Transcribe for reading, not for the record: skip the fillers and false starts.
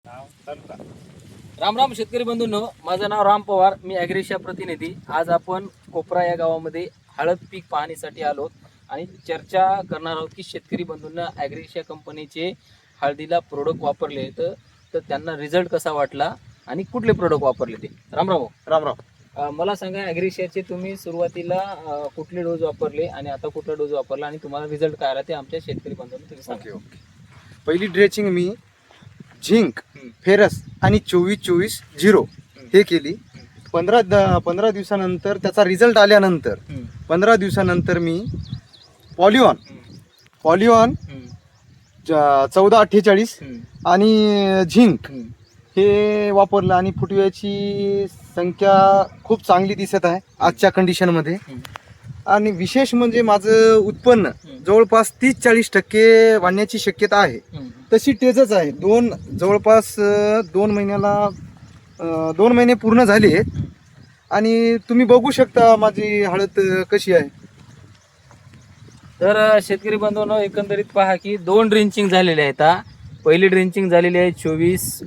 राम राम शेतकरी बंधूंनो, माझं नाव राम पवार, मी ॲग्रिशिया प्रतिनिधी. आज आपण कोपरा या गावामध्ये हळद पीक पाहणीसाठी आलो आणि चर्चा करणार आहोत की शेतकरी बंधूंना ॲग्रिशिया कंपनीचे हळदीला प्रोडक्ट वापरले तर त्यांना रिझल्ट कसा वाटला आणि कुठले प्रोडक्ट वापरले ते. राम राम. राम राम. मला सांगा, ॲग्रिशियाचे तुम्ही सुरुवातीला कुठले डोस वापरले आणि आता कुठला डोस वापरला आणि तुम्हाला रिझल्ट काय आला ते आमच्या शेतकरी बंधूंना तुम्ही सांगा. ओके. पहिली ड्रेचिंग मी झिंक, फेरस आणि 24-24-0 हे केली. 15 दिवसानंतर त्याचा रिझल्ट आल्यानंतर 15 दिवसानंतर मी पॉलिऑन 1448 आणि झिंक हे वापरलं आणि फुटव्याची संख्या खूप चांगली दिसत आहे आजच्या कंडिशनमध्ये. आणि विशेष म्हणजे माझं उत्पन्न जवळपास 30-40% वाढण्याची शक्यता आहे. तशी तेजच आहे. जवळपास 2 महिने पूर्ण झाले आणि तुम्ही बघू शकता माझी हळद कशी आहे. तर शेतकरी बंधूंनो, एकंदरीत पहा की 2 ड्रिंचिंग झालेले आहेत. पहिली ड्रिंचिंग झालेली आहे 24